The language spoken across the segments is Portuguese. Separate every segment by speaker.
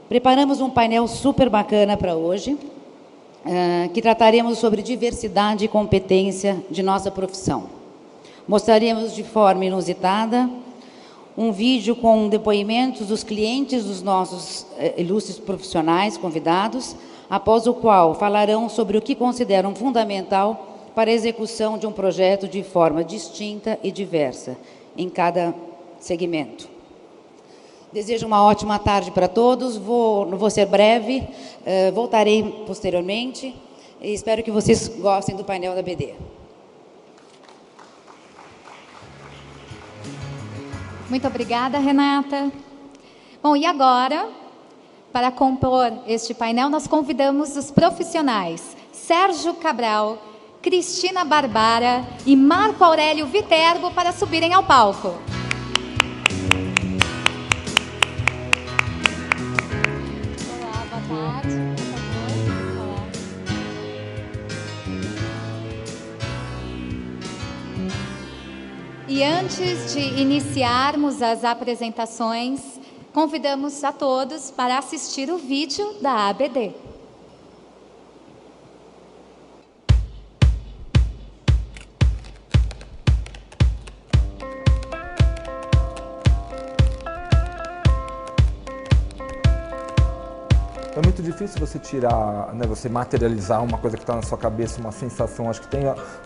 Speaker 1: Preparamos um painel super bacana para hoje, que trataremos sobre diversidade e competência de nossa profissão. Mostraremos de forma inusitada um vídeo com depoimentos dos clientes dos nossos ilustres profissionais convidados, após o qual falarão sobre o que consideram fundamental para a execução de um projeto de forma distinta e diversa em cada segmento. Desejo uma ótima tarde para todos, vou ser breve, voltarei posteriormente e espero que vocês gostem do painel da BD.
Speaker 2: Muito obrigada, Renata. Bom, e agora, para compor este painel, nós convidamos os profissionais Sérgio Cabral, Cristina Barbara e Marco Aurélio Viterbo para subirem ao palco. Olá, boa tarde. Olá. E antes de iniciarmos as apresentações, convidamos a todos para assistir o vídeo da ABD.
Speaker 3: É muito difícil você tirar, né, você materializar uma coisa que está na sua cabeça, uma sensação. Acho que tem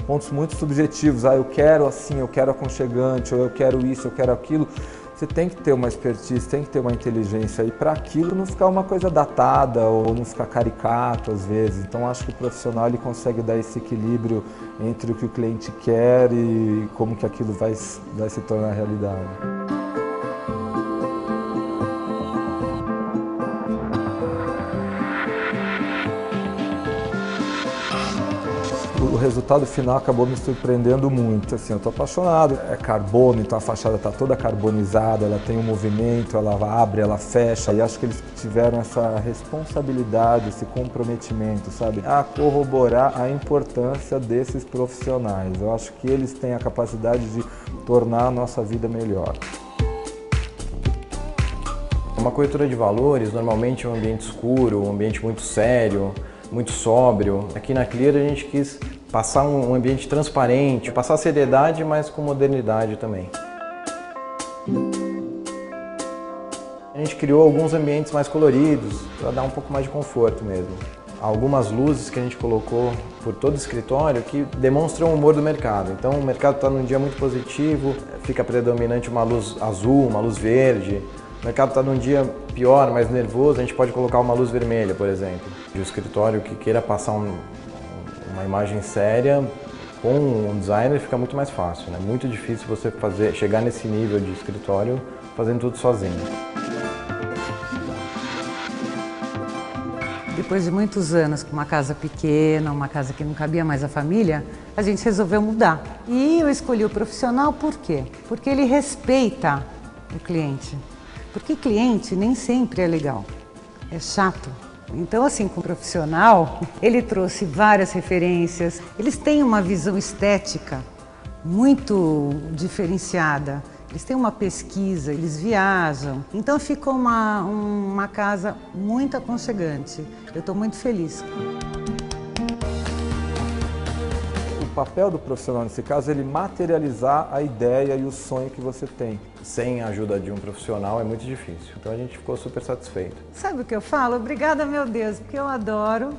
Speaker 3: pontos muito subjetivos. Eu quero assim, eu quero aconchegante, ou eu quero isso, eu quero aquilo. Você tem que ter uma expertise, tem que ter uma inteligência aí para aquilo não ficar uma coisa datada ou não ficar caricato às vezes. Então acho que o profissional ele consegue dar esse equilíbrio entre o que o cliente quer e como que aquilo vai se tornar realidade. O resultado final acabou me surpreendendo muito. Assim, eu estou apaixonado. É carbono, então a fachada está toda carbonizada, ela tem um movimento, ela abre, ela fecha. E acho que eles tiveram essa responsabilidade, esse comprometimento, sabe? A corroborar a importância desses profissionais. Eu acho que eles têm a capacidade de tornar a nossa vida melhor.
Speaker 4: Uma corretora de valores normalmente é um ambiente escuro, um ambiente muito sério, muito sóbrio. Aqui na Clear a gente quis passar um ambiente transparente, passar seriedade, mas com modernidade também. A gente criou alguns ambientes mais coloridos, para dar um pouco mais de conforto mesmo. Algumas luzes que a gente colocou por todo o escritório que demonstram o humor do mercado. Então o mercado está num dia muito positivo, fica predominante uma luz azul, uma luz verde. O mercado está num dia pior, mais nervoso, a gente pode colocar uma luz vermelha, por exemplo. E o escritório que queira passar uma imagem séria, com um designer fica muito mais fácil, né? Muito difícil você chegar nesse nível de escritório fazendo tudo sozinho.
Speaker 5: Depois de muitos anos com uma casa pequena, uma casa que não cabia mais a família, a gente resolveu mudar. E eu escolhi o profissional por quê? Porque ele respeita o cliente. Porque cliente nem sempre é legal, é chato. Então, assim, com o profissional, ele trouxe várias referências, eles têm uma visão estética muito diferenciada, eles têm uma pesquisa, eles viajam. Então ficou uma casa muito aconchegante. Eu estou muito feliz.
Speaker 3: O papel do profissional nesse caso é ele materializar a ideia e o sonho que você tem.
Speaker 4: Sem a ajuda de um profissional é muito difícil, então a gente ficou super satisfeito.
Speaker 5: Sabe o que eu falo? Obrigada, meu Deus, porque eu adoro.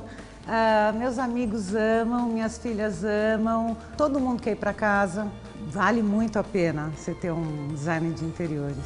Speaker 5: Meus amigos amam, minhas filhas amam, todo mundo quer ir para casa. Vale muito a pena você ter um design de interiores.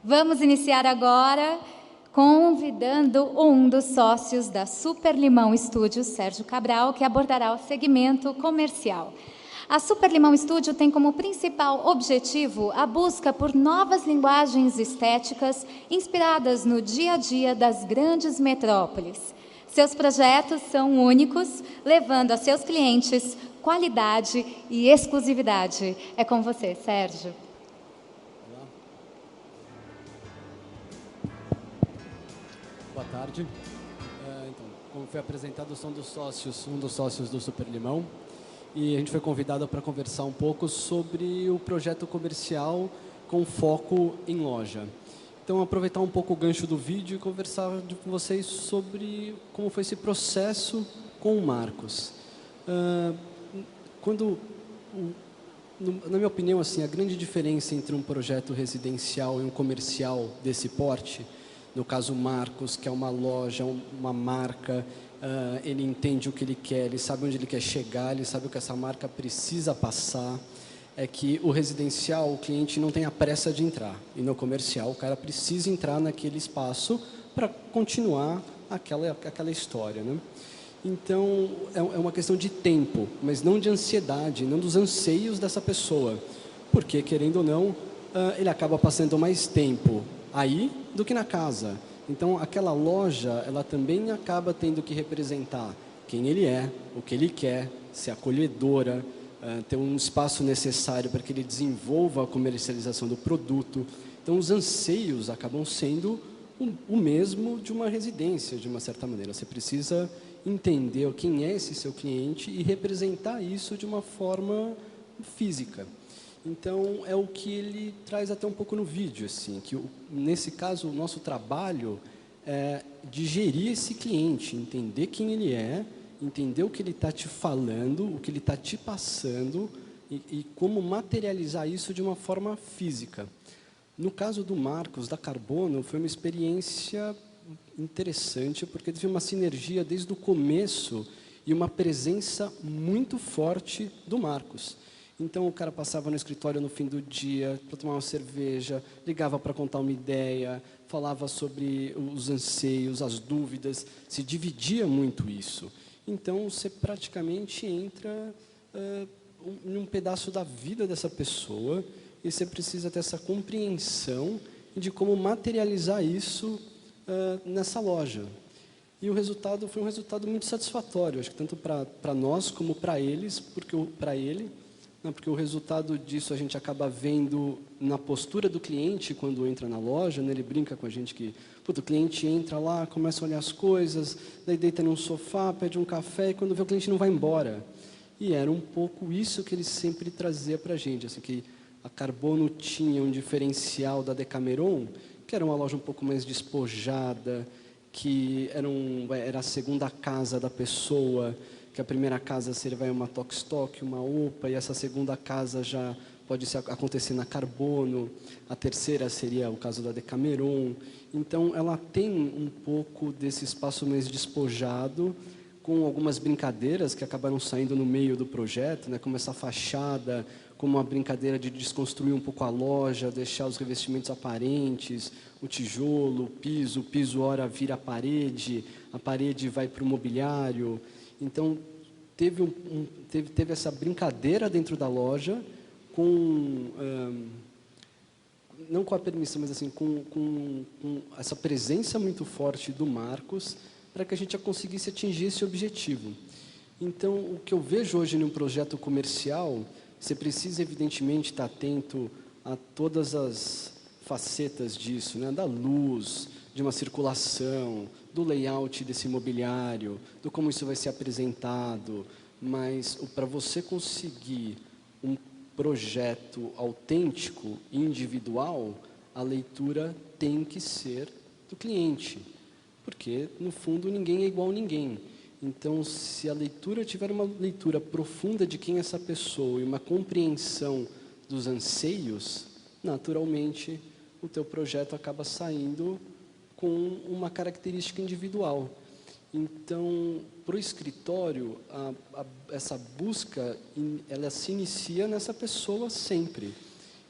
Speaker 2: Vamos iniciar agora convidando um dos sócios da Super Limão Estúdios, Sérgio Cabral, que abordará o segmento comercial. A Super Limão Studio tem como principal objetivo a busca por novas linguagens estéticas inspiradas no dia a dia das grandes metrópoles. Seus projetos são únicos, levando a seus clientes qualidade e exclusividade. É com você, Sérgio.
Speaker 6: Boa tarde. Então, como foi apresentado, eu sou um dos sócios do Super Limão. E a gente foi convidado para conversar um pouco sobre o projeto comercial com foco em loja. Então, aproveitar um pouco o gancho do vídeo e conversar com vocês sobre como foi esse processo com o Marcos. Na minha opinião, assim, a grande diferença entre um projeto residencial e um comercial desse porte, no caso Marcos, que é uma loja, uma marca, ele entende o que ele quer, ele sabe onde ele quer chegar, ele sabe o que essa marca precisa passar, é que o residencial, o cliente não tem a pressa de entrar, e no comercial o cara precisa entrar naquele espaço para continuar aquela história, né? Então, é uma questão de tempo, mas não de ansiedade, não dos anseios dessa pessoa, porque, querendo ou não, ele acaba passando mais tempo aí do que na casa. Então, aquela loja, ela também acaba tendo que representar quem ele é, o que ele quer, ser acolhedora, ter um espaço necessário para que ele desenvolva a comercialização do produto. Então, os anseios acabam sendo o mesmo de uma residência, de uma certa maneira. Você precisa entender quem é esse seu cliente e representar isso de uma forma física. Então, é o que ele traz até um pouco no vídeo, assim, que nesse caso, o nosso trabalho é digerir esse cliente, entender quem ele é, entender o que ele está te falando, o que ele está te passando e como materializar isso de uma forma física. No caso do Marcos, da Carbono, foi uma experiência interessante, porque teve uma sinergia desde o começo e uma presença muito forte do Marcos. Então, o cara passava no escritório no fim do dia para tomar uma cerveja, ligava para contar uma ideia, falava sobre os anseios, as dúvidas, se dividia muito isso. Então, você praticamente entra em um pedaço da vida dessa pessoa e você precisa ter essa compreensão de como materializar isso nessa loja. E o resultado foi um resultado muito satisfatório, acho que tanto para nós como para eles, porque o resultado disso a gente acaba vendo na postura do cliente quando entra na loja, né? Ele brinca com a gente que o cliente entra lá, começa a olhar as coisas, daí deita num sofá, pede um café e quando vê o cliente não vai embora. E era um pouco isso que ele sempre trazia para a gente, assim, que a Carbono tinha um diferencial da Decameron, que era uma loja um pouco mais despojada, que era a segunda casa da pessoa, que a primeira casa seria uma Tokstok, uma OPA, e essa segunda casa já pode acontecer na Carbono, a terceira seria o caso da Decameron. Então, ela tem um pouco desse espaço mais despojado, com algumas brincadeiras que acabaram saindo no meio do projeto, né, como essa fachada, como uma brincadeira de desconstruir um pouco a loja, deixar os revestimentos aparentes, o tijolo, o piso ora vira a parede vai para o mobiliário. Então, teve essa brincadeira dentro da loja, não com a permissão, mas assim, com essa presença muito forte do Marcos, para que a gente conseguisse atingir esse objetivo. Então, o que eu vejo hoje num projeto comercial, você precisa, evidentemente, estar atento a todas as facetas disso, né? Da luz, de uma circulação, do layout desse mobiliário, do como isso vai ser apresentado, mas para você conseguir um projeto autêntico, individual, a leitura tem que ser do cliente, porque, no fundo, ninguém é igual a ninguém. Então, se a leitura tiver uma leitura profunda de quem é essa pessoa e uma compreensão dos anseios, naturalmente, o teu projeto acaba saindo com uma característica individual. Então, para o escritório, essa busca, ela se inicia nessa pessoa sempre,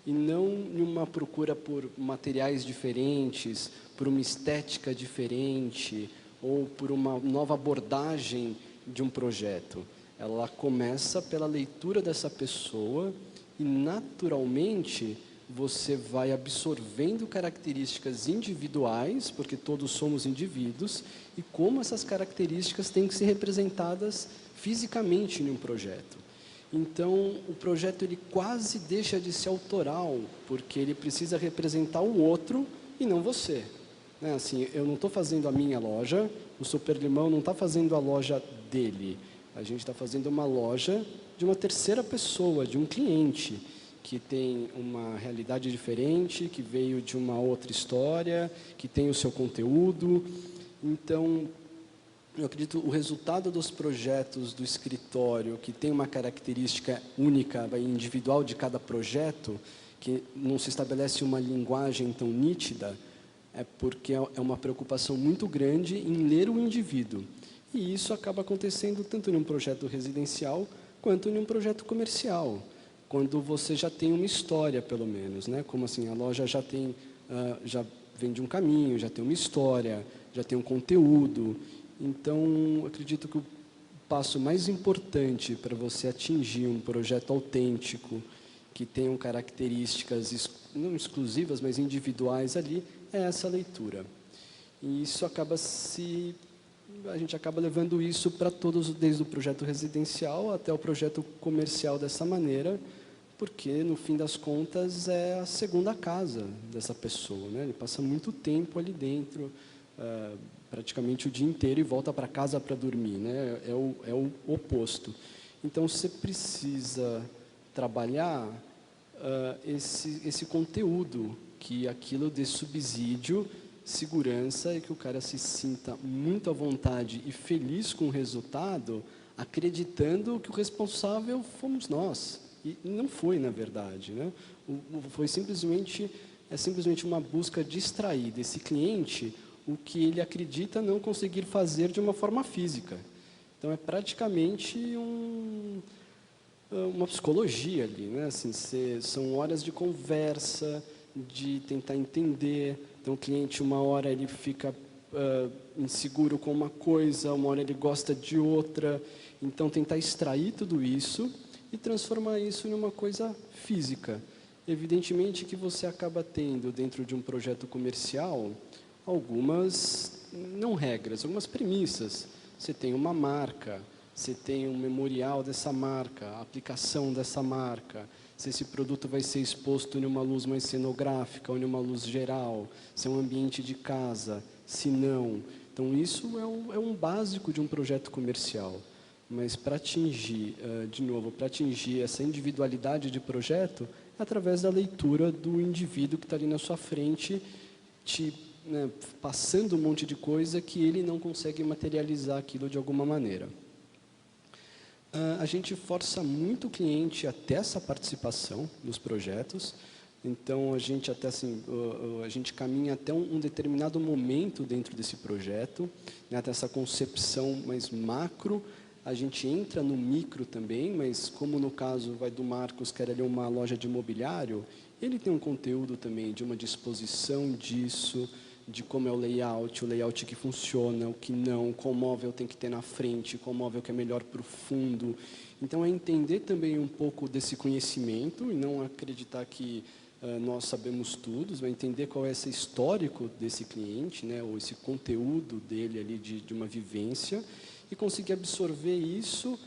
Speaker 6: e não em uma procura por materiais diferentes, por uma estética diferente, ou por uma nova abordagem de um projeto. Ela começa pela leitura dessa pessoa e, naturalmente, você vai absorvendo características individuais, porque todos somos indivíduos, e como essas características têm que ser representadas fisicamente em um projeto. Então, o projeto ele quase deixa de ser autoral, porque ele precisa representar o outro e não você. Né? Assim, eu não estou fazendo a minha loja, o Super Limão não está fazendo a loja dele. A gente está fazendo uma loja de uma terceira pessoa, de um cliente, que tem uma realidade diferente, que veio de uma outra história, que tem o seu conteúdo. Então, eu acredito que o resultado dos projetos do escritório, que tem uma característica única e individual de cada projeto, que não se estabelece uma linguagem tão nítida, é porque é uma preocupação muito grande em ler o indivíduo. E isso acaba acontecendo tanto em um projeto residencial quanto em um projeto comercial, quando você já tem uma história, pelo menos, né? Como assim, a loja já tem, já vem de um caminho, já tem uma história, já tem um conteúdo. Então, acredito que o passo mais importante para você atingir um projeto autêntico, que tenham características não exclusivas, mas individuais ali, é essa leitura. E isso acaba a gente acaba levando isso para todos, desde o projeto residencial até o projeto comercial dessa maneira, porque, no fim das contas, é a segunda casa dessa pessoa, né? Ele passa muito tempo ali dentro, praticamente o dia inteiro, e volta para casa para dormir, né? É o oposto. Então, você precisa trabalhar esse conteúdo, que aquilo dê subsídio, segurança, e que o cara se sinta muito à vontade e feliz com o resultado, acreditando que o responsável fomos nós. E não foi, na verdade, né? Foi simplesmente uma busca de extrair desse cliente o que ele acredita não conseguir fazer de uma forma física. Então, é praticamente uma psicologia ali, né? Assim, são horas de conversa, de tentar entender. Então, o cliente, uma hora ele fica inseguro com uma coisa, uma hora ele gosta de outra. Então, tentar extrair tudo isso e transformar isso em uma coisa física. Evidentemente que você acaba tendo, dentro de um projeto comercial, algumas, não regras, algumas premissas. Você tem uma marca, você tem um memorial dessa marca, a aplicação dessa marca, se esse produto vai ser exposto em uma luz mais cenográfica ou em uma luz geral, se é um ambiente de casa, se não. Então, isso é um básico de um projeto comercial. Mas para atingir, de novo, para atingir essa individualidade de projeto, é através da leitura do indivíduo que está ali na sua frente, passando um monte de coisa que ele não consegue materializar aquilo de alguma maneira. A gente força muito o cliente a ter essa participação nos projetos. Então, a gente a gente caminha até um determinado momento dentro desse projeto, né, até essa concepção mais macro. A gente entra no micro também, mas como no caso do Marcos, que era ali uma loja de mobiliário, ele tem um conteúdo também de uma disposição disso, de como é o layout que funciona, o que não, qual móvel tem que ter na frente, qual móvel que é melhor para o fundo. Então, é entender também um pouco desse conhecimento e não acreditar que nós sabemos tudo, mas entender qual é esse histórico desse cliente, né, ou esse conteúdo dele ali de uma vivência, e conseguir absorver isso,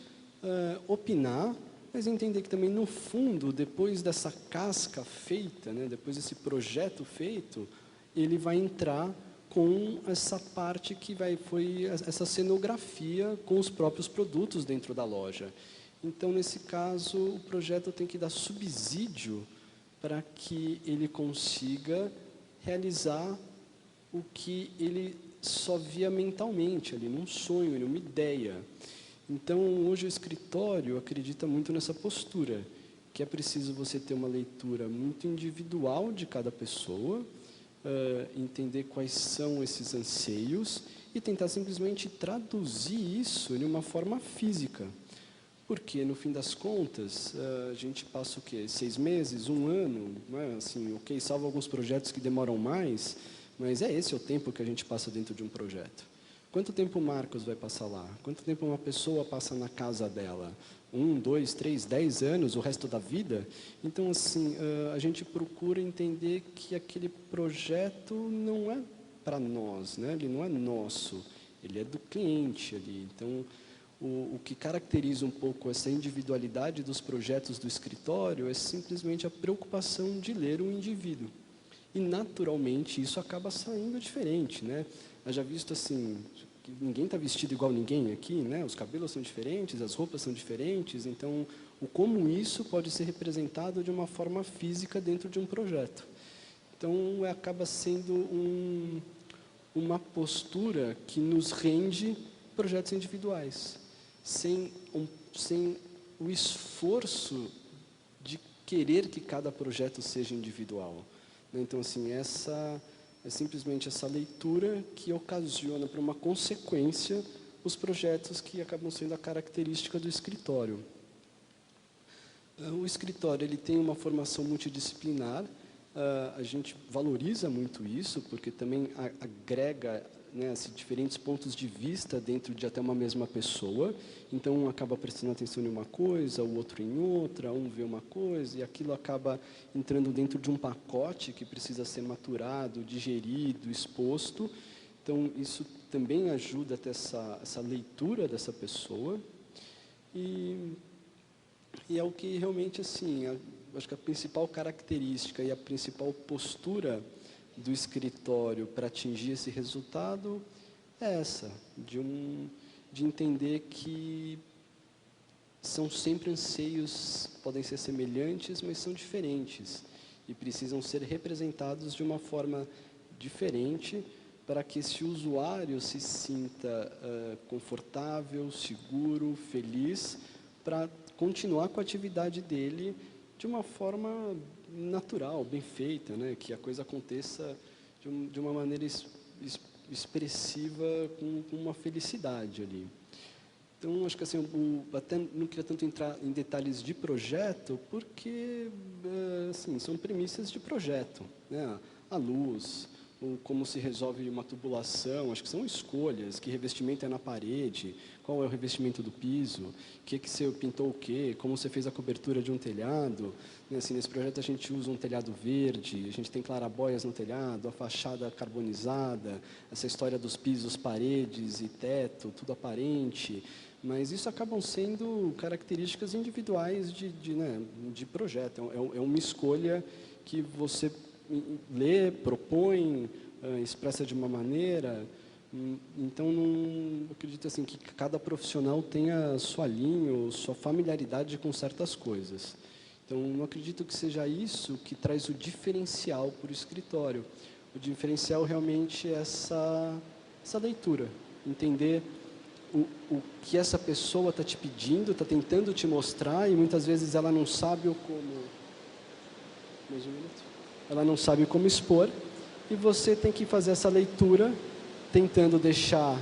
Speaker 6: opinar, mas entender que também, no fundo, depois dessa casca feita, né, depois desse projeto feito, ele vai entrar com essa parte que foi essa cenografia com os próprios produtos dentro da loja. Então, nesse caso, o projeto tem que dar subsídio para que ele consiga realizar o que ele só via mentalmente, ali, num sonho, numa ideia. Então, hoje o escritório acredita muito nessa postura, que é preciso você ter uma leitura muito individual de cada pessoa, entender quais são esses anseios e tentar simplesmente traduzir isso em uma forma física. Porque, no fim das contas, a gente passa o quê? 6 meses, 1 ano? Né? Assim, ok, salvo alguns projetos que demoram mais, mas esse é o tempo que a gente passa dentro de um projeto. Quanto tempo o Marcos vai passar lá? Quanto tempo uma pessoa passa na casa dela? 1, 2, 3, 10 anos, o resto da vida? Então, assim, a gente procura entender que aquele projeto não é para nós, né? Ele não é nosso, ele é do cliente ali. Então, o que caracteriza um pouco essa individualidade dos projetos do escritório é simplesmente a preocupação de ler o indivíduo. E, naturalmente, isso acaba saindo diferente, né? Eu já visto assim, que ninguém está vestido igual ninguém aqui, né? Os cabelos são diferentes, as roupas são diferentes, então, como isso pode ser representado de uma forma física dentro de um projeto. Então, acaba sendo uma postura que nos rende projetos individuais, sem o esforço de querer que cada projeto seja individual. Então, assim, é simplesmente essa leitura que ocasiona, para uma consequência, os projetos que acabam sendo a característica do escritório. O escritório ele tem uma formação multidisciplinar, a gente valoriza muito isso, porque também agrega, né, assim, diferentes pontos de vista dentro de até uma mesma pessoa. Então, um acaba prestando atenção em uma coisa, o outro em outra, um vê uma coisa, e aquilo acaba entrando dentro de um pacote que precisa ser maturado, digerido, exposto. Então, isso também ajuda a ter essa leitura dessa pessoa. E é o que realmente, assim, acho que a principal característica e a principal postura do escritório para atingir esse resultado é essa, de entender que são sempre anseios, podem ser semelhantes, mas são diferentes e precisam ser representados de uma forma diferente para que esse usuário se sinta confortável, seguro, feliz, para continuar com a atividade dele de uma forma natural, bem feita, né? Que a coisa aconteça de uma maneira expressiva, com uma felicidade ali. Então, acho que assim, até não queria tanto entrar em detalhes de projeto, porque assim, são premissas de projeto, né? A luz, como se resolve uma tubulação, acho que são escolhas, que revestimento é na parede, qual é o revestimento do piso, que você pintou o quê, como você fez a cobertura de um telhado. Assim, nesse projeto a gente usa um telhado verde, a gente tem clarabóias no telhado, a fachada carbonizada, essa história dos pisos, paredes e teto, tudo aparente. Mas isso acabam sendo características individuais de projeto. É uma escolha que você lê, propõe, expressa de uma maneira. Então, não acredito assim, que cada profissional tenha sua linha ou sua familiaridade com certas coisas. Então, não acredito que seja isso que traz o diferencial para o escritório. O diferencial realmente é essa leitura, entender o que essa pessoa está te pedindo, está tentando te mostrar, e muitas vezes ela não sabe como... Mais um minuto. Ela não sabe como expor, e você tem que fazer essa leitura, tentando deixar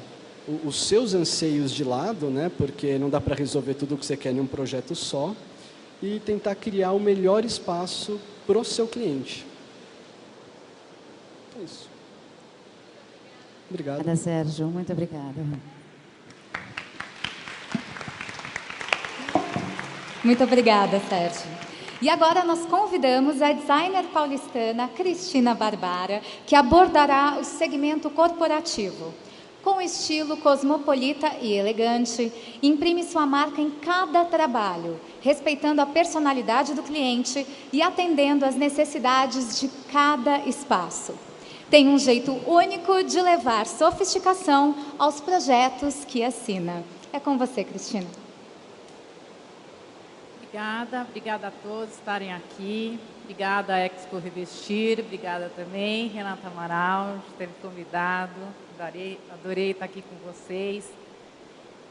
Speaker 6: os seus anseios de lado, né, porque não dá para resolver tudo o que você quer em um projeto só, e tentar criar o melhor espaço para o seu cliente. É isso. Obrigado.
Speaker 1: Obrigada, Sérgio. Muito obrigada.
Speaker 2: Muito obrigada, Sérgio. E agora nós convidamos a designer paulistana Cristina Barbara, que abordará o segmento corporativo. Com estilo cosmopolita e elegante, imprime sua marca em cada trabalho, respeitando a personalidade do cliente e atendendo às necessidades de cada espaço. Tem um jeito único de levar sofisticação aos projetos que assina. É com você, Cristina.
Speaker 7: Obrigada a todos estarem aqui. Obrigada a Expo Revestir, obrigada também, Renata Amaral, por ter me convidado. Adorei estar aqui com vocês.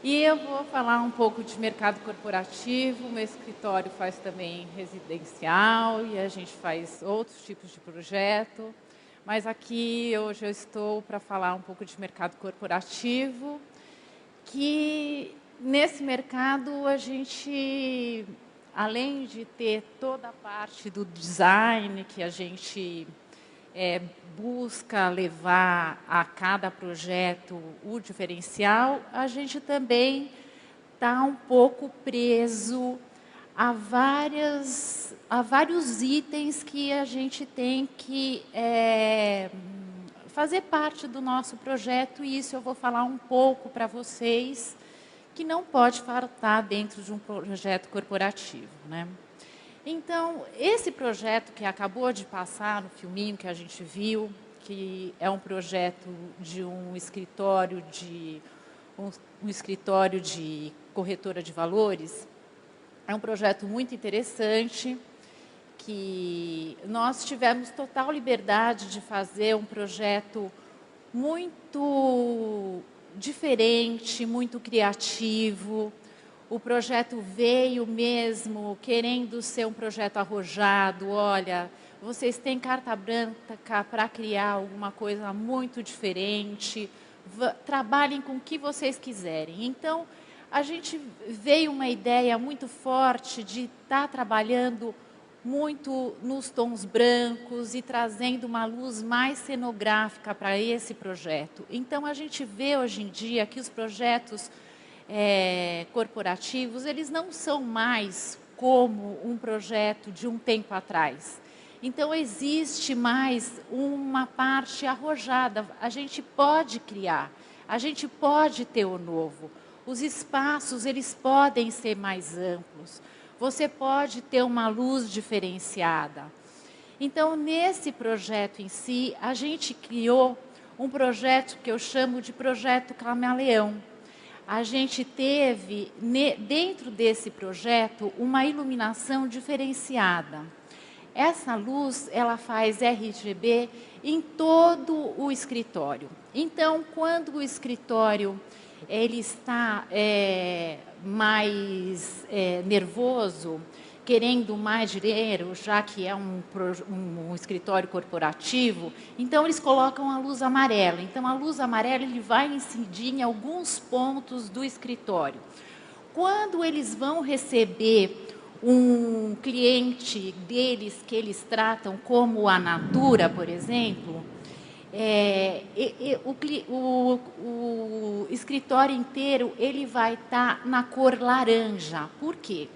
Speaker 7: E eu vou falar um pouco de mercado corporativo. Meu escritório faz também residencial e a gente faz outros tipos de projeto. Mas aqui hoje eu estou para falar um pouco de mercado corporativo, que nesse mercado a gente, além de ter toda a parte do design que a gente busca levar a cada projeto o diferencial, a gente também está um pouco preso a vários itens que a gente tem que fazer parte do nosso projeto, e isso eu vou falar um pouco para vocês, que não pode faltar dentro de um projeto corporativo, né? Então, esse projeto que acabou de passar no filminho que a gente viu, que é um projeto de um escritório de corretora de valores, é um projeto muito interessante, que nós tivemos total liberdade de fazer um projeto muito diferente, muito criativo. O projeto veio mesmo querendo ser um projeto arrojado. Olha, vocês têm carta branca para criar alguma coisa muito diferente, trabalhem com o que vocês quiserem. Então, a gente veio uma ideia muito forte de estar trabalhando muito nos tons brancos e trazendo uma luz mais cenográfica para esse projeto. Então, a gente vê hoje em dia que os projetos corporativos, eles não são mais como um projeto de um tempo atrás. Então, existe mais uma parte arrojada. A gente pode criar, a gente pode ter o novo. Os espaços, eles podem ser mais amplos. Você pode ter uma luz diferenciada. Então, nesse projeto em si, a gente criou um projeto que eu chamo de projeto Camaleão. A gente teve, dentro desse projeto, uma iluminação diferenciada. Essa luz, ela faz RGB em todo o escritório. Então, quando o escritório ele está mais nervoso, querendo mais dinheiro, já que é um escritório corporativo, então eles colocam a luz amarela. Então, a luz amarela ele vai incidir em alguns pontos do escritório. Quando eles vão receber um cliente deles, que eles tratam como a Natura, por exemplo, o escritório inteiro ele vai estar na cor laranja. Por quê?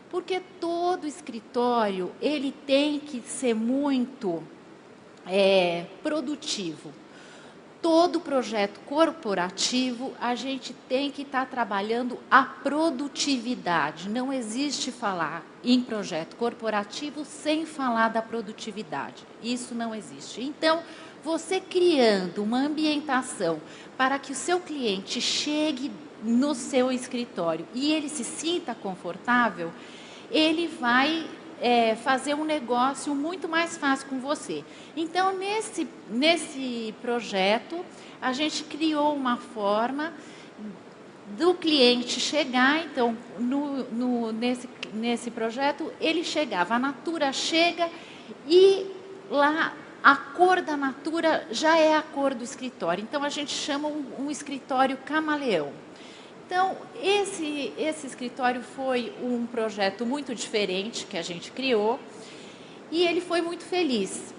Speaker 7: Porque todo escritório ele tem que ser muito produtivo. Todo projeto corporativo, a gente tem que estar trabalhando a produtividade. Não existe falar em projeto corporativo sem falar da produtividade. Isso não existe. Então, você criando uma ambientação para que o seu cliente chegue no seu escritório e ele se sinta confortável, ele vai fazer um negócio muito mais fácil com você. Então, nesse projeto, a gente criou uma forma do cliente chegar. Então, nesse projeto, ele chegava, a Natura chega e lá a cor da Natura já é a cor do escritório. Então, a gente chama um escritório camaleão. Então, esse escritório foi um projeto muito diferente que a gente criou e ele foi muito feliz.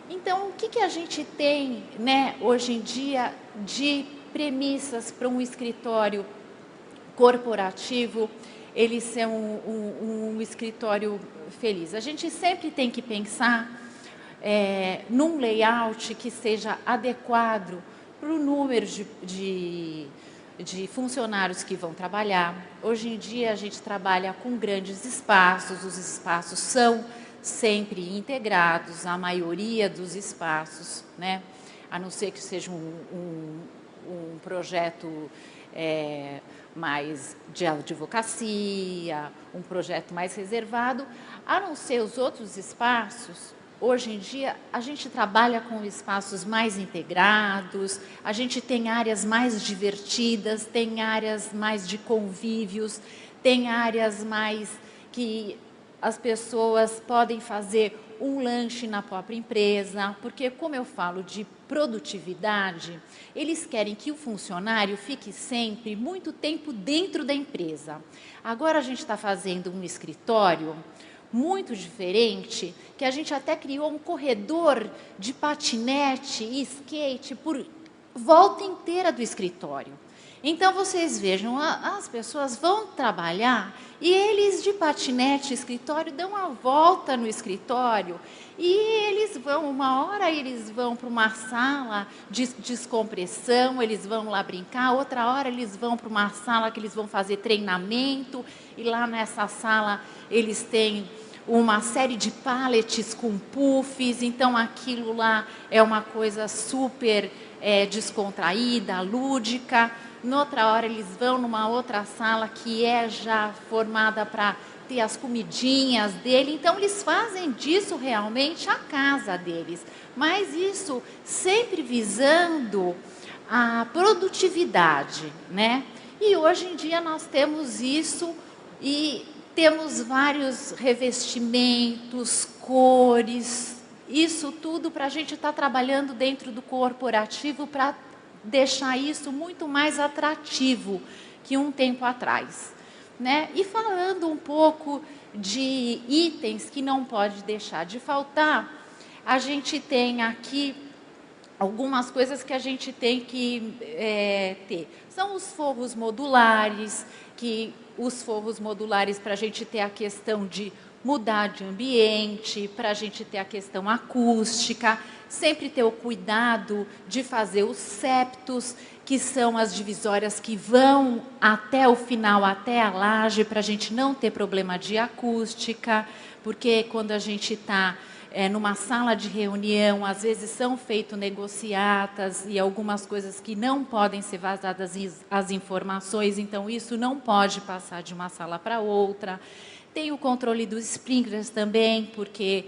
Speaker 7: Então, o que a gente tem, né, hoje em dia de premissas para um escritório corporativo ele ser um escritório feliz? A gente sempre tem que pensar num layout que seja adequado para o número de funcionários que vão trabalhar. Hoje em dia a gente trabalha com grandes espaços, os espaços são sempre integrados, a maioria dos espaços, né? A não ser que seja um projeto mais de advocacia, um projeto mais reservado, a não ser os outros espaços. Hoje em dia, a gente trabalha com espaços mais integrados, a gente tem áreas mais divertidas, tem áreas mais de convívios, tem áreas mais que as pessoas podem fazer um lanche na própria empresa, porque, como eu falo de produtividade, eles querem que o funcionário fique sempre muito tempo dentro da empresa. Agora, a gente está fazendo um escritório
Speaker 8: muito diferente, que a gente até criou um corredor de patinete e skate por volta inteira do escritório. Então, vocês vejam, as pessoas vão trabalhar e eles de patinete escritório dão a volta no escritório e eles vão, uma hora eles vão para uma sala de descompressão, eles vão lá brincar, outra hora eles vão para uma sala que eles vão fazer treinamento e lá nessa sala eles têm uma série de pallets com puffs, então aquilo lá é uma coisa super descontraída, lúdica. Noutra hora eles vão numa outra sala que é já formada para ter as comidinhas dele, então eles fazem disso realmente a casa deles, mas isso sempre visando a produtividade, né? E hoje em dia nós temos isso e temos vários revestimentos, cores, isso tudo para a gente estar trabalhando dentro do corporativo para deixar isso muito mais atrativo que um tempo atrás, né? E falando um pouco de itens que não pode deixar de faltar, a gente tem aqui algumas coisas que a gente tem que ter. São os forros modulares, que os forros modulares para a gente ter a questão de mudar de ambiente, para a gente ter a questão acústica, sempre ter o cuidado de fazer os septos, que são as divisórias que vão até o final, até a laje, para a gente não ter problema de acústica, porque quando a gente está numa sala de reunião, às vezes são feitas negociatas e algumas coisas que não podem ser vazadas as informações, então isso não pode passar de uma sala para outra. Tem o controle dos sprinklers também, porque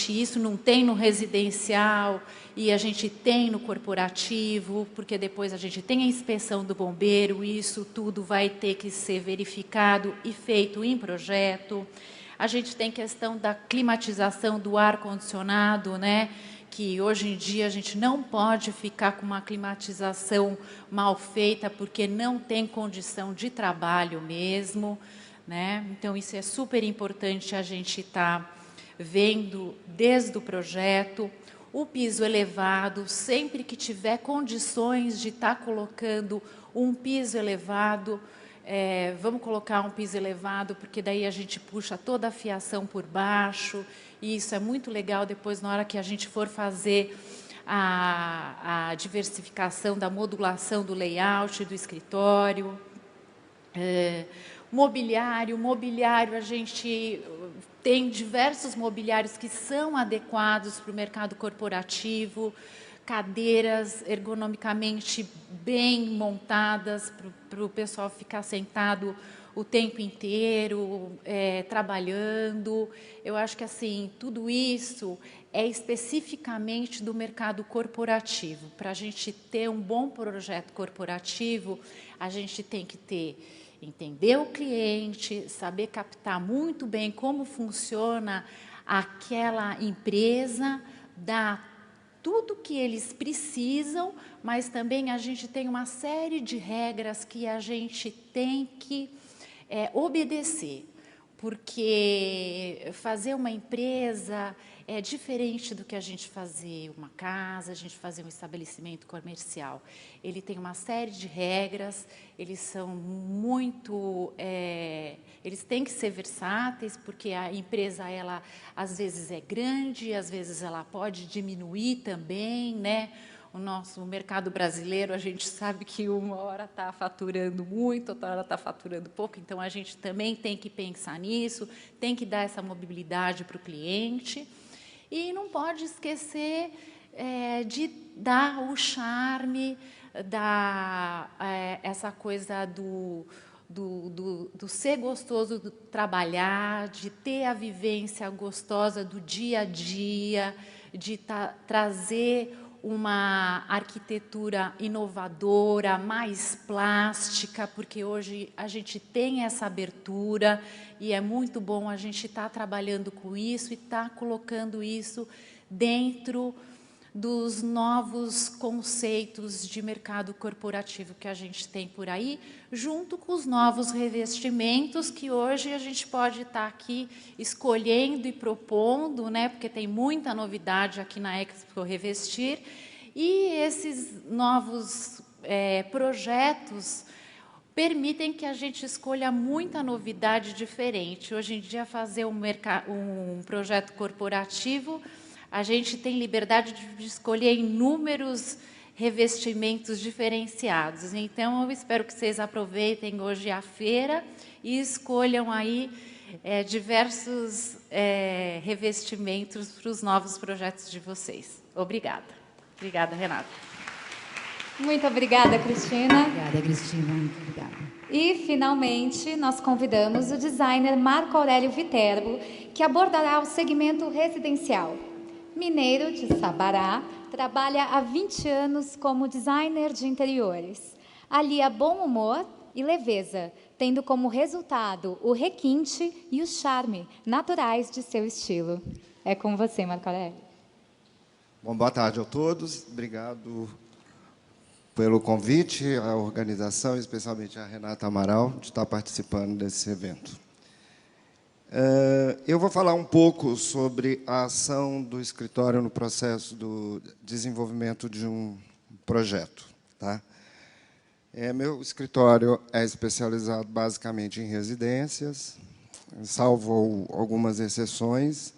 Speaker 8: isso não tem no residencial e a gente tem no corporativo, porque depois a gente tem a inspeção do bombeiro, e isso tudo vai ter que ser verificado e feito em projeto. A gente tem questão da climatização do ar-condicionado, né? Que hoje em dia a gente não pode ficar com uma climatização mal feita, porque não tem condição de trabalho mesmo, né? Então, isso é super importante a gente estar vendo desde o projeto. O piso elevado, sempre que tiver condições de estar colocando um piso elevado, vamos colocar um piso elevado, porque daí a gente puxa toda a fiação por baixo, e isso é muito legal depois, na hora que a gente for fazer a diversificação da modulação do layout do escritório. Mobiliário, a gente tem diversos mobiliários que são adequados para o mercado corporativo, cadeiras ergonomicamente bem montadas para o pessoal ficar sentado o tempo inteiro, trabalhando. Eu acho que assim, tudo isso é especificamente do mercado corporativo. Para a gente ter um bom projeto corporativo, a gente tem que entender o cliente, saber captar muito bem como funciona aquela empresa, dar tudo que eles precisam, mas também a gente tem uma série de regras que a gente tem que obedecer, porque fazer uma empresa é diferente do que a gente fazer uma casa, a gente fazer um estabelecimento comercial. Ele tem uma série de regras, eles são muito... eles têm que ser versáteis, porque a empresa, ela, às vezes, é grande, às vezes ela pode diminuir também, né? O nosso mercado brasileiro, a gente sabe que uma hora está faturando muito, outra hora está faturando pouco, então a gente também tem que pensar nisso, tem que dar essa mobilidade para o cliente. E não pode esquecer de dar o charme, essa coisa do ser gostoso do trabalhar, de ter a vivência gostosa do dia a dia, de trazer uma arquitetura inovadora, mais plástica, porque hoje a gente tem essa abertura e é muito bom a gente estar trabalhando com isso e estar colocando isso dentro dos novos conceitos de mercado corporativo que a gente tem por aí, junto com os novos revestimentos que hoje a gente pode estar aqui escolhendo e propondo, né, porque tem muita novidade aqui na Expo Revestir, e esses novos projetos permitem que a gente escolha muita novidade diferente. Hoje em dia, fazer um projeto corporativo, a gente tem liberdade de escolher inúmeros revestimentos diferenciados. Então, eu espero que vocês aproveitem hoje a feira e escolham aí diversos revestimentos para os novos projetos de vocês. Obrigada. Obrigada, Renata.
Speaker 2: Muito obrigada, Cristina.
Speaker 1: Obrigada, Cristina. Muito obrigada.
Speaker 2: E, finalmente, nós convidamos o designer Marco Aurélio Viterbo, que abordará o segmento residencial. Mineiro de Sabará, trabalha há 20 anos como designer de interiores. Alia bom humor e leveza, tendo como resultado o requinte e o charme naturais de seu estilo. É com você, Marco Aurélio.
Speaker 9: Bom, boa tarde a todos. Obrigado pelo convite, à organização, especialmente a Renata Amaral, de estar participando desse evento. Eu vou falar um pouco sobre a ação do escritório no processo do desenvolvimento de um projeto. Tá? Meu escritório é especializado basicamente em residências, salvo algumas exceções,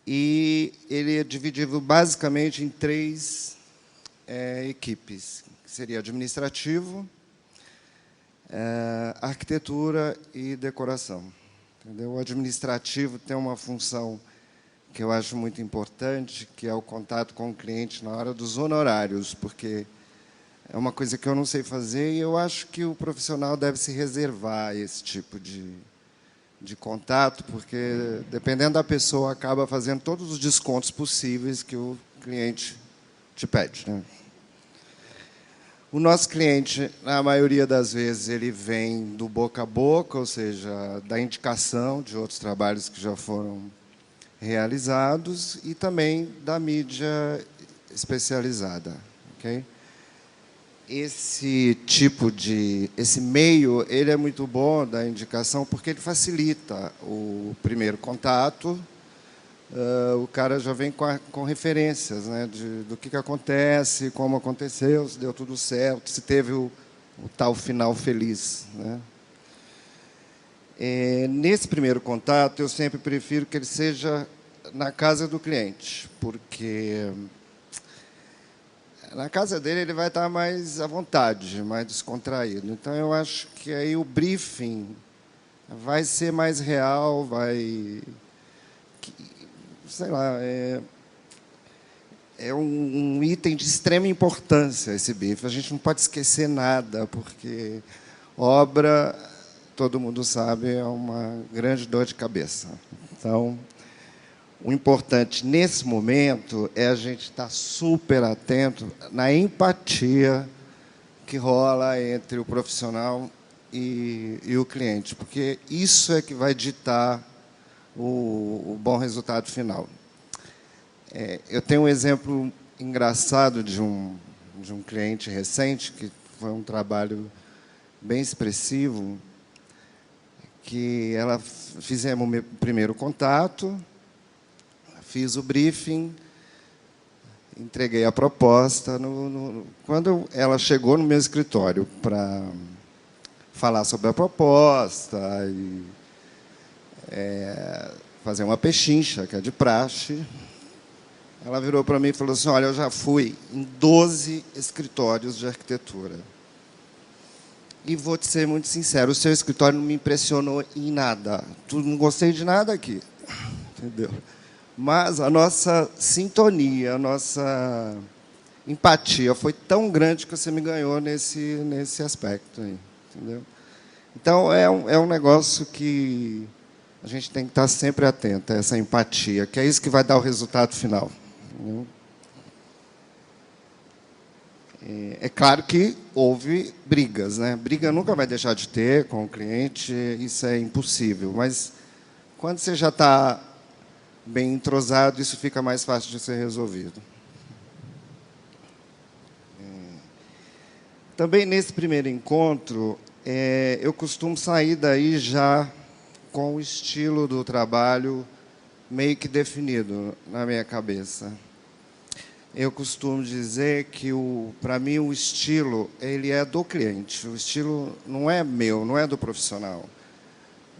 Speaker 9: e ele é dividido basicamente em 3 equipes, que seria administrativo, arquitetura e decoração. Entendeu? O administrativo tem uma função que eu acho muito importante, que é o contato com o cliente na hora dos honorários, porque é uma coisa que eu não sei fazer e eu acho que o profissional deve se reservar esse tipo de contato, porque, dependendo da pessoa, acaba fazendo todos os descontos possíveis que o cliente te pede. Né? O nosso cliente, na maioria das vezes, ele vem do boca a boca, ou seja, da indicação de outros trabalhos que já foram realizados e também da mídia especializada. Okay? Esse meio, ele é muito bom da indicação porque ele facilita o primeiro contato. O cara já vem com referências, né, do que acontece, como aconteceu, se deu tudo certo, se teve o tal final feliz. Né? Nesse primeiro contato, eu sempre prefiro que ele seja na casa do cliente, porque na casa dele ele vai estar mais à vontade, mais descontraído. Então, eu acho que aí o briefing vai ser mais real, sei lá, é um item de extrema importância esse briefing. A gente não pode esquecer nada, porque obra, todo mundo sabe, é uma grande dor de cabeça. Então, o importante nesse momento é a gente estar super atento na empatia que rola entre o profissional e o cliente, porque isso é que vai ditar o bom resultado final. Eu tenho um exemplo engraçado de um cliente recente, que foi um trabalho bem expressivo, que fizemos o meu primeiro contato, fiz o briefing, entreguei a proposta. Quando ela chegou no meu escritório para falar sobre a proposta e fazer uma pechincha, que é de praxe, ela virou para mim e falou assim: olha, eu já fui em 12 escritórios de arquitetura. E vou te ser muito sincero, o seu escritório não me impressionou em nada. Não gostei de nada aqui. Entendeu? Mas a nossa sintonia, a nossa empatia foi tão grande que você me ganhou nesse aspecto aí. Entendeu? Então, é um negócio que a gente tem que estar sempre atento a essa empatia, que é isso que vai dar o resultado final. É claro que houve brigas, né? Briga nunca vai deixar de ter com o cliente, isso é impossível. Mas quando você já está bem entrosado, isso fica mais fácil de ser resolvido. Também nesse primeiro encontro, eu costumo sair daí já com o estilo do trabalho meio que definido na minha cabeça. Eu costumo dizer que, para mim, o estilo ele é do cliente. O estilo não é meu, não é do profissional.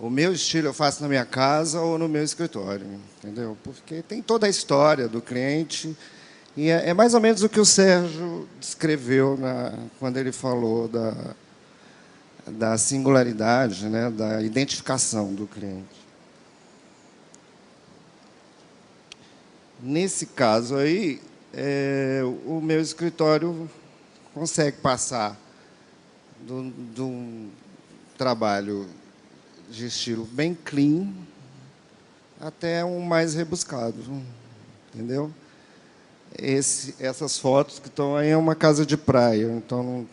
Speaker 9: O meu estilo eu faço na minha casa ou no meu escritório, entendeu? Porque tem toda a história do cliente. E é mais ou menos o que o Sérgio descreveu quando ele falou da singularidade, né, da identificação do cliente. Nesse caso aí, o meu escritório consegue passar de um trabalho de estilo bem clean até um mais rebuscado, entendeu? Essas fotos que estão aí é uma casa de praia, então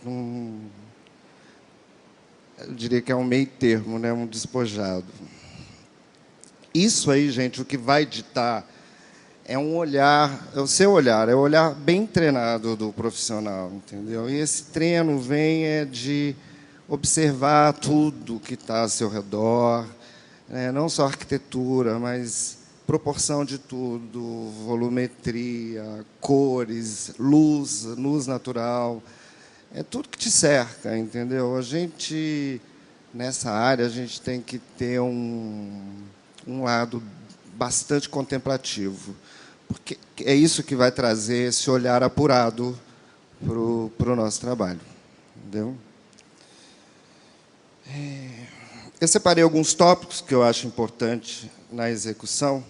Speaker 9: eu diria que é um meio termo, né, um despojado. Isso aí, gente, o que vai ditar é um olhar, é o seu olhar, é o olhar bem treinado do profissional, entendeu? E esse treino vem de observar tudo que está ao seu redor, né? Não só arquitetura, mas proporção de tudo, volumetria, cores, luz natural, é tudo que te cerca, entendeu? A gente, nessa área, a gente tem que ter um lado bastante contemplativo, porque é isso que vai trazer esse olhar apurado para o nosso trabalho, entendeu? Eu separei alguns tópicos que eu acho importante na execução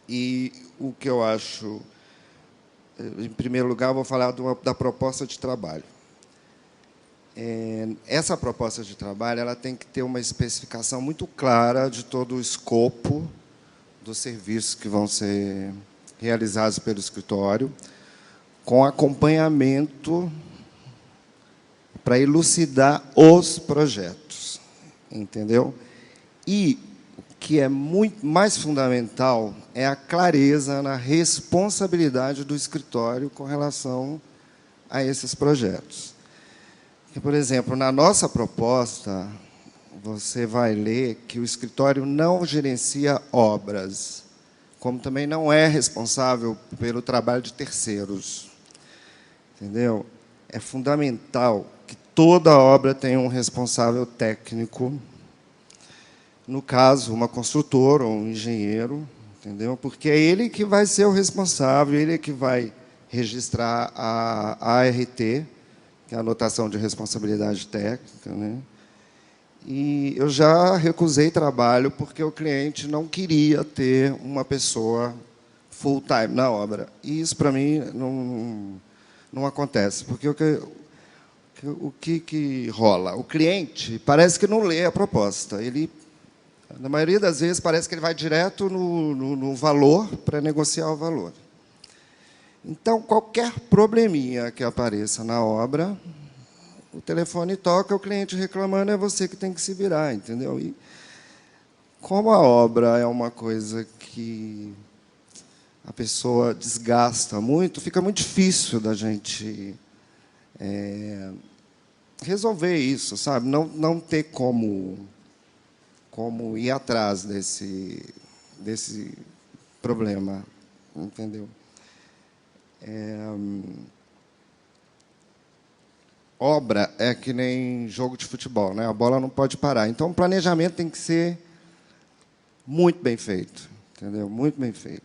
Speaker 9: e o que eu acho, em primeiro lugar, eu vou falar da proposta de trabalho. Essa proposta de trabalho ela tem que ter uma especificação muito clara de todo o escopo dos serviços que vão ser realizados pelo escritório, com acompanhamento para elucidar os projetos, entendeu? E o que é muito mais fundamental é a clareza na responsabilidade do escritório com relação a esses projetos. Por exemplo, na nossa proposta, você vai ler que o escritório não gerencia obras, como também não é responsável pelo trabalho de terceiros. Entendeu? É fundamental que toda obra tenha um responsável técnico, no caso, uma construtora ou um engenheiro, entendeu? Porque é ele que vai ser o responsável, ele é que vai registrar a ART, que é a anotação de responsabilidade técnica, né? E eu já recusei trabalho porque o cliente não queria ter uma pessoa full-time na obra. E isso, para mim, não acontece. Porque o que rola? O cliente parece que não lê a proposta. Ele, na maioria das vezes, parece que ele vai direto no valor para negociar o valor. Então, qualquer probleminha que apareça na obra, o telefone toca, o cliente reclamando, é você que tem que se virar, entendeu? E como a obra é uma coisa que a pessoa desgasta muito, fica muito difícil da gente resolver isso, sabe? Não ter como ir atrás desse problema, entendeu? Obra é que nem jogo de futebol, né? A bola não pode parar. Então, o planejamento tem que ser muito bem feito, entendeu? Muito bem feito.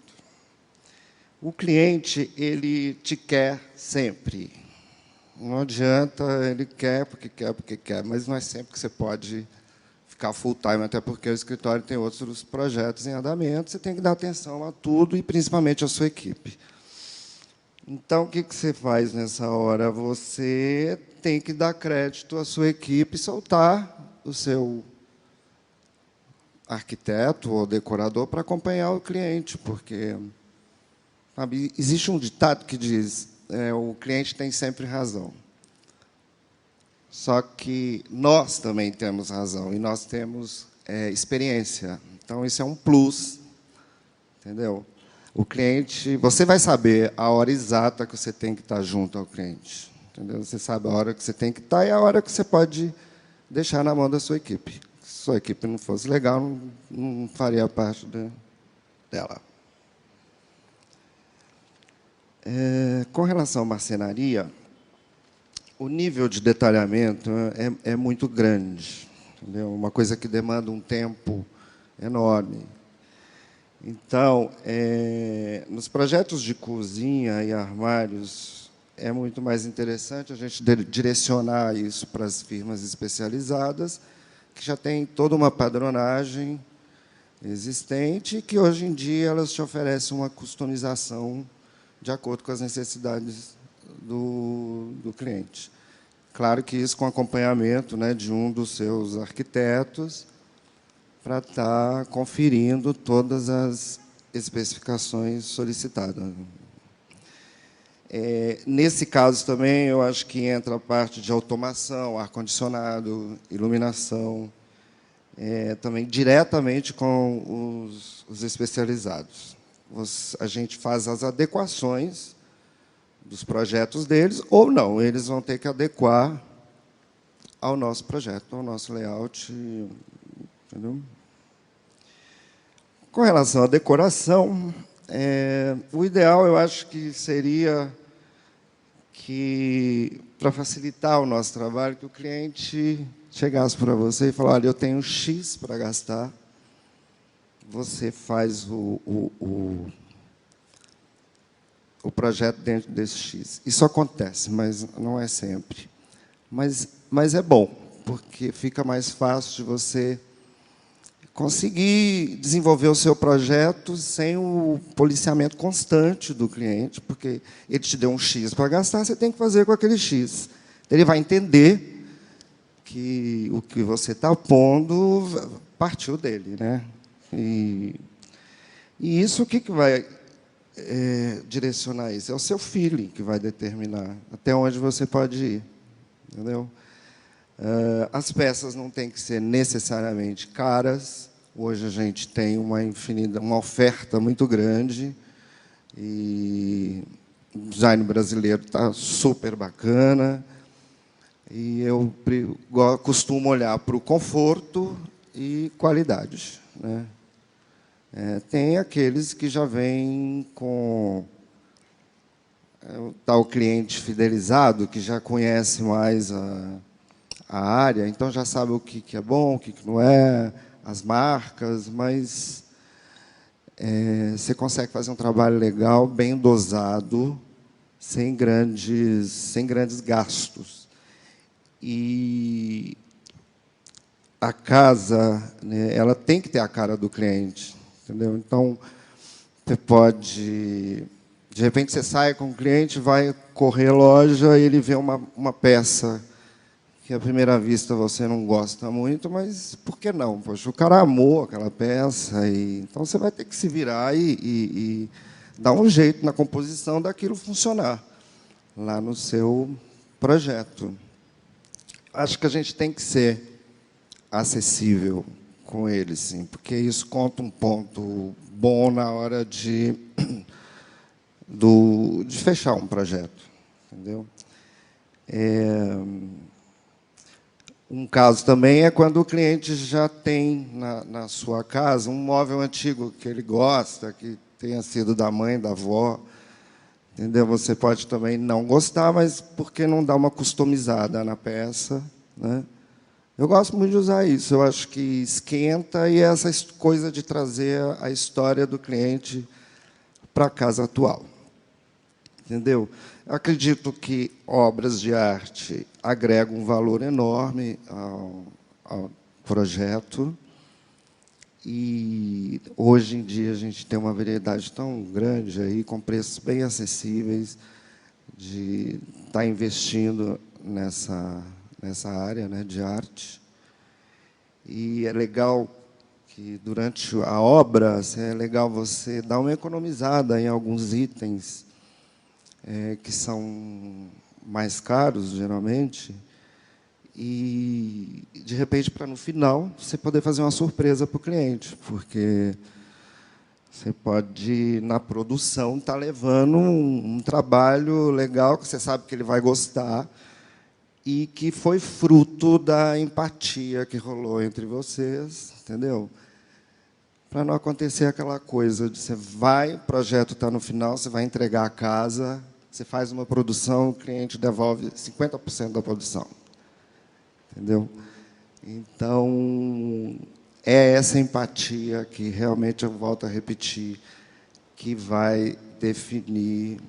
Speaker 9: O cliente, ele te quer sempre. Não adianta, ele quer porque quer, mas não é sempre que você pode ficar full time, até porque o escritório tem outros projetos em andamento, você tem que dar atenção a tudo e principalmente à sua equipe. Então, o que você faz nessa hora? Você tem que dar crédito à sua equipe e soltar o seu arquiteto ou decorador para acompanhar o cliente, porque, sabe, existe um ditado que diz o cliente tem sempre razão. Só que nós também temos razão e nós temos experiência. Então, isso é um plus, entendeu? O cliente, você vai saber a hora exata que você tem que estar junto ao cliente, Entendeu? Você sabe a hora que você tem que estar e a hora que você pode deixar na mão da sua equipe. Se sua equipe não fosse legal, não faria parte dela. Com relação à marcenaria, o nível de detalhamento é muito grande. Entendeu? Uma coisa que demanda um tempo enorme. Então, nos projetos de cozinha e armários, é muito mais interessante a gente direcionar isso para as firmas especializadas, que já têm toda uma padronagem existente e que, hoje em dia, elas te oferecem uma customização de acordo com as necessidades do cliente. Claro que isso com acompanhamento, né, de um dos seus arquitetos, para estar conferindo todas as especificações solicitadas. Nesse caso também, eu acho que entra a parte de automação, ar-condicionado, iluminação, também diretamente com os especializados. A gente faz as adequações dos projetos deles, ou não, eles vão ter que adequar ao nosso projeto, ao nosso layout. Entendeu? Com relação à decoração, o ideal, eu acho que seria que, para facilitar o nosso trabalho, que o cliente chegasse para você e falasse: olha, eu tenho X para gastar, você faz o projeto dentro desse X. Isso acontece, mas não é sempre. Mas é bom, porque fica mais fácil de você conseguir desenvolver o seu projeto sem o policiamento constante do cliente, porque ele te deu um X para gastar, você tem que fazer com aquele X. Ele vai entender que o que você está pondo partiu dele, né? E isso, o que vai direcionar isso? É o seu feeling que vai determinar até onde você pode ir. Entendeu? As peças não têm que ser necessariamente caras. Hoje a gente tem uma oferta muito grande e o design brasileiro está super bacana. E eu costumo olhar para o conforto e qualidade, né? Tem aqueles que já vêm com o tal cliente fidelizado, que já conhece mais a área, então já sabe o que é bom, o que não é, as marcas, mas você consegue fazer um trabalho legal, bem dosado, sem grandes gastos. E a casa, né, ela tem que ter a cara do cliente, entendeu? Então, você pode... De repente, você sai com o cliente, vai correr a loja, e ele vê uma peça que, à primeira vista, você não gosta muito, mas por que não? Poxa, o cara amou aquela peça, então você vai ter que se virar e dar um jeito na composição daquilo funcionar lá no seu projeto. Acho que a gente tem que ser acessível com ele, sim, porque isso conta um ponto bom na hora de fechar um projeto, entendeu? Um caso também é quando o cliente já tem na sua casa um móvel antigo que ele gosta, que tenha sido da mãe, da avó, entendeu? Você pode também não gostar, mas por que não dar uma customizada na peça, né? Eu gosto muito de usar isso. Eu acho que esquenta, e essa coisa de trazer a história do cliente para a casa atual. Entendeu? Eu acredito que obras de arte agregam um valor enorme ao projeto. E, hoje em dia, a gente tem uma variedade tão grande, aí, com preços bem acessíveis, de estar investindo nessa área, né, de arte. E é legal que, durante a obra, é legal você dar uma economizada em alguns itens que são mais caros, geralmente, e, de repente, para, no final, você poder fazer uma surpresa para o cliente, porque Você pode, na produção, estar levando um trabalho legal, que você sabe que ele vai gostar, e que foi fruto da empatia que rolou entre vocês, entendeu? Para não acontecer aquela coisa de você vai, o projeto está no final, você vai entregar a casa, você faz uma produção, o cliente devolve 50% da produção. Entendeu? Então, é essa empatia que realmente, eu volto a repetir, que vai definir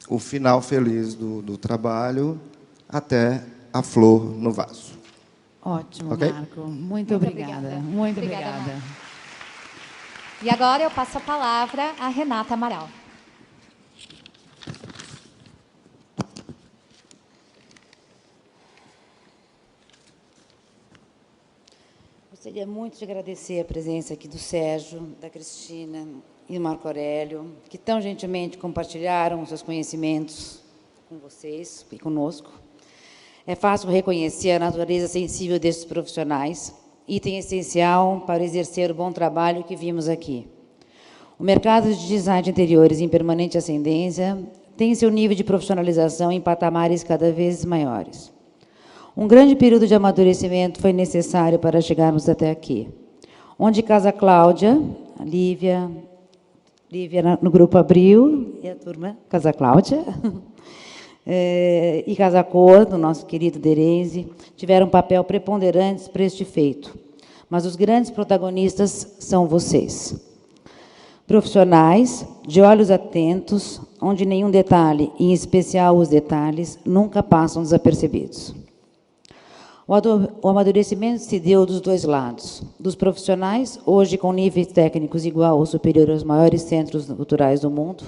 Speaker 9: o final feliz do trabalho até a flor no vaso.
Speaker 1: Ótimo,
Speaker 9: Okay?
Speaker 1: Marco. Muito obrigada. Muito obrigada.
Speaker 2: E agora eu passo a palavra à Renata Amaral.
Speaker 1: Gostaria muito de agradecer a presença aqui do Sérgio, da Cristina e do Marco Aurélio, que tão gentilmente compartilharam os seus conhecimentos com vocês e conosco. É fácil reconhecer a natureza sensível desses profissionais, item essencial para exercer o bom trabalho que vimos aqui. O mercado de design de interiores em permanente ascendência tem seu nível de profissionalização em patamares cada vez maiores. Um grande período de amadurecimento foi necessário para chegarmos até aqui, onde Casa Cláudia, a Lívia no Grupo Abril, e a turma Casa Cláudia, e Casa Cor, do nosso querido Derese, tiveram um papel preponderante para este feito. Mas os grandes protagonistas são vocês. Profissionais, de olhos atentos, onde nenhum detalhe, em especial os detalhes, nunca passam desapercebidos. O amadurecimento se deu dos dois lados. Dos profissionais, hoje com níveis técnicos igual ou superior aos maiores centros culturais do mundo,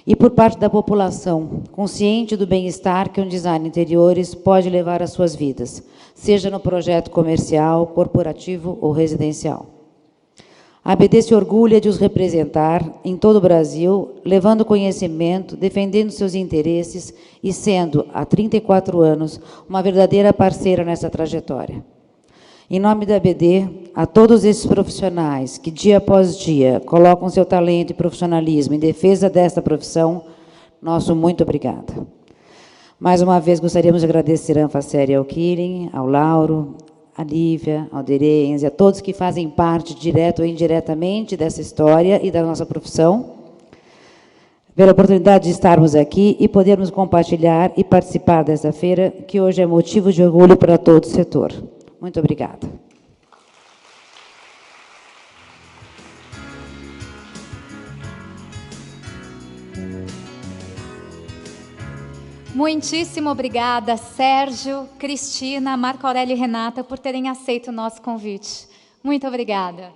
Speaker 1: e por parte da população, consciente do bem-estar que um design de interiores pode levar às suas vidas, seja no projeto comercial, corporativo ou residencial. A ABD se orgulha de os representar em todo o Brasil, levando conhecimento, defendendo seus interesses e sendo, há 34 anos, uma verdadeira parceira nessa trajetória. Em nome da ABD, a todos esses profissionais que, dia após dia, colocam seu talento e profissionalismo em defesa desta profissão, nosso muito obrigada. Mais uma vez, gostaríamos de agradecer a Anfacere ao Killing, ao Lauro, a Lívia, ao Derens e a todos que fazem parte, direto ou indiretamente, dessa história e da nossa profissão, pela oportunidade de estarmos aqui e podermos compartilhar e participar dessa feira, que hoje é motivo de orgulho para todo o setor. Muito obrigada.
Speaker 2: Muitíssimo obrigada, Sérgio, Cristina, Marco Aurélio e Renata, por terem aceito o nosso convite. Muito obrigada.